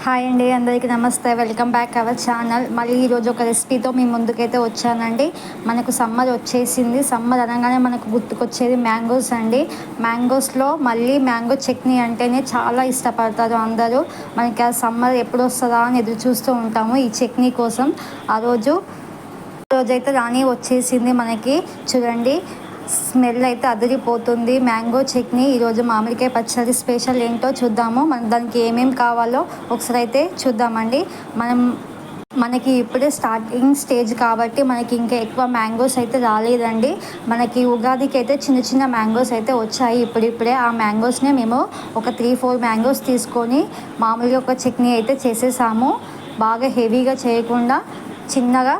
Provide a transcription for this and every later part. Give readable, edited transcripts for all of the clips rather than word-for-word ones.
Hi అండి, అందరికీ నమస్తే. Welcome back our channel. మళ్ళీ ఈరోజు ఒక రెసిపీతో మీ ముందుకైతే వచ్చానండి. మనకు సమ్మర్ వచ్చేసింది. సమ్మర్ అనగానే మనకు గుర్తుకొచ్చేది మ్యాంగోస్ అండి. మ్యాంగోస్లో మళ్ళీ మ్యాంగో చట్నీ అంటేనే చాలా ఇష్టపడతారు అందరూ. మనకి ఆ సమ్మర్ ఎప్పుడు వస్తుందా అని ఎదురు చూస్తూ ఉంటాము ఈ చట్నీ కోసం. ఆ రోజైతే రాని వచ్చేసింది మనకి. చూడండి, స్మెల్ అయితే అదిరిపోతుంది. మ్యాంగో చట్నీ. ఈరోజు మామిడికాయ పచ్చడి స్పెషల్ ఏంటో చూద్దాము. దానికి ఏమేమి కావాలో ఒకసారి అయితే చూద్దామండి. మనకి ఇప్పుడే స్టార్టింగ్ స్టేజ్ కాబట్టి మనకి ఇంకా ఎక్కువ మ్యాంగోస్ అయితే రాలేదండి. మనకి ఉగాదికి అయితే చిన్న చిన్న మ్యాంగోస్ అయితే వచ్చాయి ఇప్పుడిప్పుడే. ఆ మ్యాంగోస్నే మేము ఒక 3-4 మ్యాంగోస్ తీసుకొని మామూలుగా ఒక చట్నీ అయితే చేసేసాము. బాగా హెవీగా చేయకుండా చిన్నగా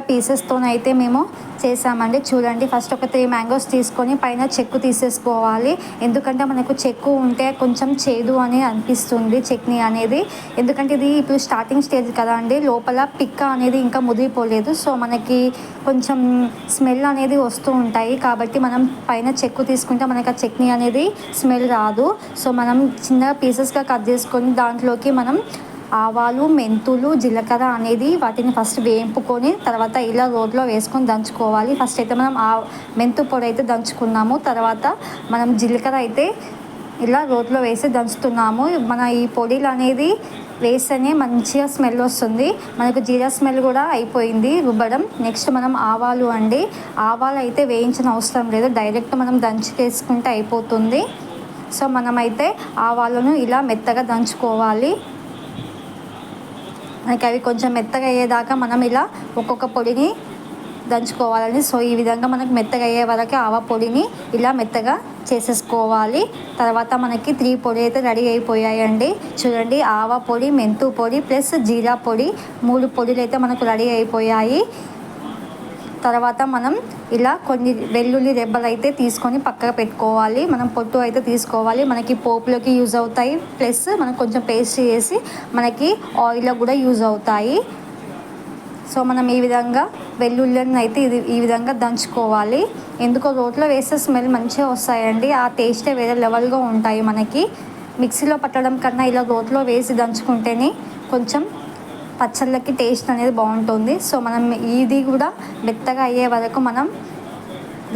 పీసెస్తోనైతే మేము చేసామండి. చూడండి, ఫస్ట్ ఒక 3 మ్యాంగోస్ తీసుకొని పైన చెక్కు తీసేసుకోవాలి. ఎందుకంటే మనకు చెక్కు ఉంటే కొంచెం చేదు అని అనిపిస్తుంది చట్నీ అనేది. ఎందుకంటే ఇది ఇప్పుడు స్టార్టింగ్ స్టేజ్ కదా అండి, లోపల పిక్క అనేది ఇంకా ముదిరిపోలేదు. సో మనకి కొంచెం స్మెల్ అనేది వస్తూ ఉంటాయి కాబట్టి మనం పైన చెక్కు తీసుకుంటే మనకి ఆ చట్నీ అనేది స్మెల్ రాదు. సో మనం చిన్నగా పీసెస్గా కట్ చేసుకొని దాంట్లోకి మనం ఆవాలు, మెంతులు, జీలకర్ర అనేది వాటిని ఫస్ట్ వేయింపుకొని తర్వాత ఇలా రోట్లో వేసుకొని దంచుకోవాలి. ఫస్ట్ అయితే మనం మెంతు పొడి అయితే దంచుకున్నాము. తర్వాత మనం జీలకర్ర అయితే ఇలా రోట్లో వేసి దంచుతున్నాము. మన ఈ పొడిలు అనేది వేస్తేనే మంచిగా స్మెల్ వస్తుంది. మనకు జీరా స్మెల్ కూడా అయిపోయింది రుబ్బడం. నెక్స్ట్ మనం ఆవాలు అండి. ఆవాలు అయితే వేయించిన అవసరం లేదు, డైరెక్ట్ మనం దంచుకేసుకుంటే అయిపోతుంది. సో మనమైతే ఆవాలను ఇలా మెత్తగా దంచుకోవాలి. మనకి అవి కొంచెం మెత్తగా అయ్యేదాకా మనం ఇలా ఒక్కొక్క పొడిని దంచుకోవాలని. సో ఈ విధంగా మనకు మెత్తగా అయ్యే వరకు ఆవ పొడిని ఇలా మెత్తగా చేసేసుకోవాలి. తర్వాత మనకి 3 పొడి అయితే రెడీ అయిపోయాయండి. చూడండి, ఆవ పొడి, మెంతు పొడి ప్లస్ జీరా పొడి 3 పొడిలు అయితే మనకు రెడీ అయిపోయాయి. తర్వాత మనం ఇలా కొన్ని వెల్లుల్లి రెబ్బలు అయితే తీసుకొని పక్కకు పెట్టుకోవాలి. మనం పొట్టు అయితే తీసుకోవాలి, మనకి పోపులోకి యూజ్ అవుతాయి. ప్లస్ మనం కొంచెం పేస్ట్ చేసి మనకి ఆయిల్లో కూడా యూజ్ అవుతాయి. సో మనం ఈ విధంగా వెల్లుల్లిని అయితే ఈ విధంగా దంచుకోవాలి. ఎందుకో రోట్లో వేస్తే స్మెల్ మంచిగా వస్తాయండి, ఆ టేస్టే వేరే లెవెల్గా ఉంటాయి. మనకి మిక్సీలో పట్టడం కన్నా ఇలా రోట్లో వేసి దంచుకుంటేనే కొంచెం పచ్చళ్ళకి టేస్ట్ అనేది బాగుంటుంది. సో మనం ఇది కూడా మెత్తగా అయ్యే వరకు మనం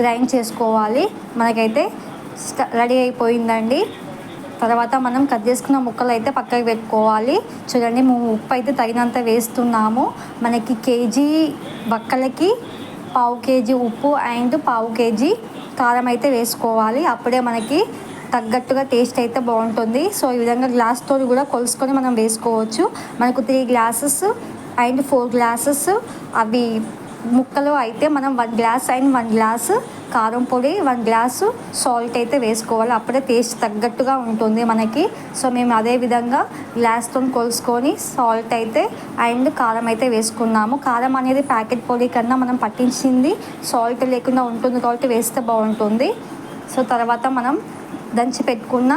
గ్రైండ్ చేసుకోవాలి. మనకైతే రెడీ అయిపోయిందండి. తర్వాత మనం కట్ చేసుకున్న ముక్కలు అయితే పక్కకి పెట్టుకోవాలి. చూడండి, మేము ఉప్పు అయితే తగినంత వేస్తున్నాము. మనకి కేజీ వక్కలకి 1/2 కేజీ ఉప్పు అండ్ 1/2 కేజీ కారం అయితే వేసుకోవాలి. అప్పుడే మనకి తగ్గట్టుగా టేస్ట్ అయితే బాగుంటుంది. సో ఈ విధంగా గ్లాస్తో కూడా కొలుసుకొని మనం వేసుకోవచ్చు. మనకు 3 గ్లాసెస్ అండ్ 4 గ్లాసెస్ అవి ముక్కలు అయితే మనం 1 గ్లాస్ అండ్ 1 గ్లాసు కారం పొడి, 1 గ్లాసు సాల్ట్ అయితే వేసుకోవాలి. అప్పుడే టేస్ట్ తగ్గట్టుగా ఉంటుంది మనకి. సో మేము అదే విధంగా గ్లాస్తో కొలుసుకొని సాల్ట్ అయితే అండ్ కారం అయితే వేసుకున్నాము. కారం అనేది ప్యాకెట్ పొడి కన్నా మనం పట్టించింది సాల్ట్ లేకుండా ఉంటుంది కాబట్టి వేస్తే బాగుంటుంది. సో తర్వాత మనం దంచి పెట్టుకున్న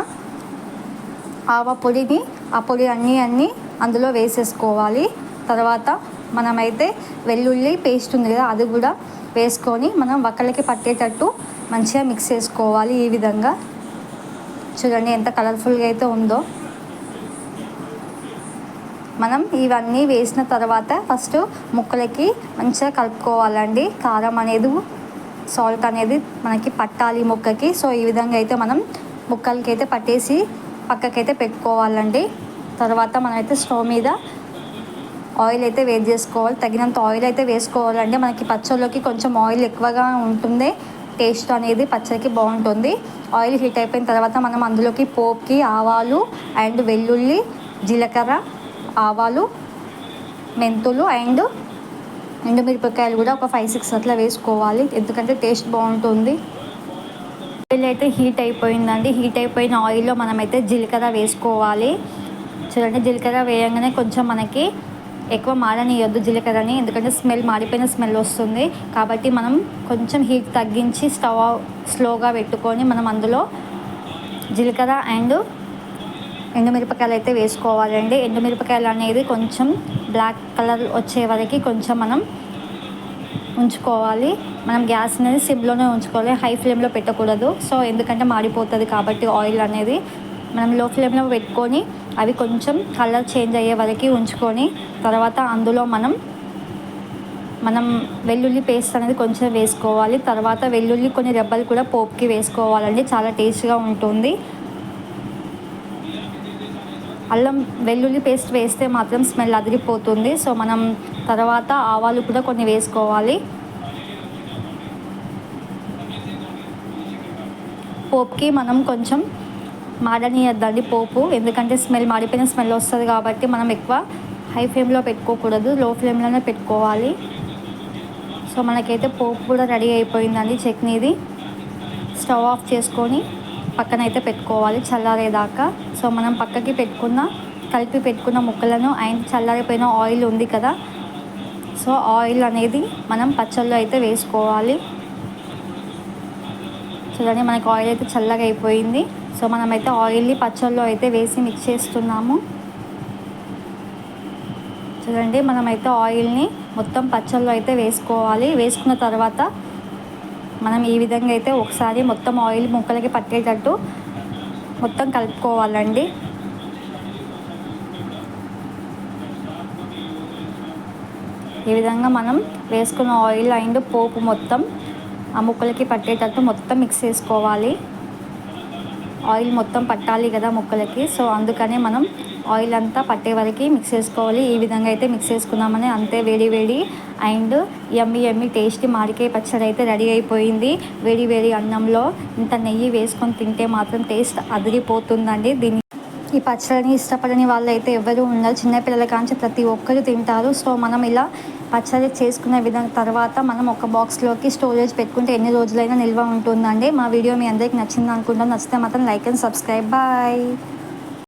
ఆవ పొడిని, ఆ పొడి అన్నీ అందులో వేసేసుకోవాలి. తర్వాత మనమైతే వెల్లుల్లి పేస్ట్ ఉంది కదా, అది కూడా వేసుకొని మనం వక్కలకి పట్టేటట్టు మంచిగా మిక్స్ చేసుకోవాలి. ఈ విధంగా చూడండి ఎంత కలర్ఫుల్గా అయితే ఉందో. మనం ఇవన్నీ వేసిన తర్వాత ఫస్ట్ ముక్కలకి మంచిగా కలుపుకోవాలండి. కారం అనేది, సాల్ట్ అనేది మనకి పట్టాలి ముక్కకి. సో ఈ విధంగా అయితే మనం ముక్కలకి అయితే పట్టేసి పక్కకైతే పెట్టుకోవాలండి. తర్వాత మనమైతే స్టవ్ మీద ఆయిల్ అయితే వేడి చేసుకోవాలి. తగినంత ఆయిల్ అయితే వేసుకోవాలండి. మనకి పచ్చళ్ళలోకి కొంచెం ఆయిల్ ఎక్కువగా ఉంటుంది, టేస్ట్ అనేది పచ్చడికి బాగుంటుంది. ఆయిల్ హీట్ అయిపోయిన తర్వాత మనం అందులోకి పోపుకి ఆవాలు అండ్ వెల్లుల్లి, జీలకర్ర, ఆవాలు, మెంతులు అండ్ ఎండుమిరపకాయలు కూడా ఒక 5-6 అట్లా వేసుకోవాలి, ఎందుకంటే టేస్ట్ బాగుంటుంది. ఆయిల్ అయితే హీట్ అయిపోయిందండి. హీట్ అయిపోయిన ఆయిల్లో మనమైతే జీలకర్ర వేసుకోవాలి. చూడండి, జీలకర్ర వేయంగానే కొంచెం మనకి ఎక్కువ మాడనియొద్దు జీలకర్రని, ఎందుకంటే మాడిపోయిన స్మెల్ వస్తుంది. కాబట్టి మనం కొంచెం హీట్ తగ్గించి స్టవ్ స్లోగా పెట్టుకొని మనం అందులో జీలకర్ర అండ్ ఎండుమిరపకాయలు అయితే వేసుకోవాలండి. ఎండుమిరపకాయలు అనేది కొంచెం బ్లాక్ కలర్ వచ్చే వరకు కొంచెం మనం ఉంచుకోవాలి. మనం గ్యాస్ అనేది సిమ్లోనే ఉంచుకోవాలి, హై ఫ్లేమ్లో పెట్టకూడదు. సో ఎందుకంటే మాడిపోతుంది కాబట్టి ఆయిల్ అనేది. మనం లో ఫ్లేమ్లో పెట్టుకొని అవి కొంచెం కలర్ చేంజ్ అయ్యే వరకు ఉంచుకొని తర్వాత అందులో మనం వెల్లుల్లి పేస్ట్ అనేది కొంచెం వేసుకోవాలి. తర్వాత వెల్లుల్లి కొన్ని రెబ్బలు కూడా పోపుకి వేసుకోవాలండి, చాలా టేస్ట్గా ఉంటుంది. అల్లం వెల్లుల్లి పేస్ట్ వేస్తే మాత్రం స్మెల్ అదిరిపోతుంది. సో మనం తర్వాత ఆవాలు కూడా కొన్ని వేసుకోవాలి. పోపుకి మనం కొంచెం మాడనియద్దండి పోపు, ఎందుకంటే మాడిపోయిన స్మెల్ వస్తుంది కాబట్టి మనం ఎక్కువ హై ఫ్లేమ్లో పెట్టుకోకూడదు, లో ఫ్లేమ్లోనే పెట్టుకోవాలి. సో మనకైతే పోపు కూడా రెడీ అయిపోయిందండి చట్నీది. స్టవ్ ఆఫ్ చేసుకొని పక్కనైతే పెట్టుకోవాలి చల్లారేదాకా. సో మనం పక్కకి కలిపి పెట్టుకున్న ముక్కలను అండ్ చల్లారిపోయిన ఆయిల్ ఉంది కదా, సో ఆయిల్ అనేది మనం పచ్చళ్ళలో అయితే వేసుకోవాలి. చూడండి మనకు ఆయిల్ అయితే చల్లగా అయిపోయింది. సో మనమైతే ఆయిల్ని పచ్చళ్ళలో అయితే వేసి మిక్స్ చేస్తున్నాము. చూడండి మనమైతే ఆయిల్ని మొత్తం పచ్చళ్ళలో అయితే వేసుకోవాలి. వేసుకున్న తర్వాత మనం ఈ విధంగా అయితే ఒకసారి మొత్తం ఆయిల్ ముక్కలకి పట్టేటట్టు మొత్తం కలుపుకోవాలండి. ఈ విధంగా మనం వేసుకున్న ఆయిల్ అండ్ పోపు మొత్తం ఆ ముక్కలకి పట్టేటట్టు మొత్తం మిక్స్ చేసుకోవాలి. ఆయిల్ మొత్తం పట్టాలి కదా ముక్కలకి, సో అందుకనే మనం ఆయిల్ అంతా పట్టే వరకు మిక్స్ చేసుకోవాలి. ఈ విధంగా అయితే మిక్స్ చేసుకున్నామని అంతే, వేడి వేడి అండ్ యమ్మీ టేస్టీ మామిడికాయ పచ్చడి అయితే రెడీ అయిపోయింది. వేడి వేడి అన్నంలో ఇంత నెయ్యి వేసుకొని తింటే మాత్రం టేస్ట్ అదిరిపోతుందండి. ఈ పచ్చడిని ఇష్టపడని వాళ్ళు అయితే ఎవరు ఉండరు, చిన్నపిల్లల కాంచి ప్రతి ఒక్కరు తింటారు. సో మనం ఇలా పచ్చడి చేసుకునే విధంగా తర్వాత మనం ఒక బాక్స్లోకి స్టోరేజ్ పెట్టుకుంటే ఎన్ని రోజులైనా నిల్వ ఉంటుందండి. మా వీడియో మీ అందరికీ నచ్చింది అనుకుంటాను. నచ్చితే మాత్రం లైక్ అండ్ సబ్స్క్రైబ్. బాయ్.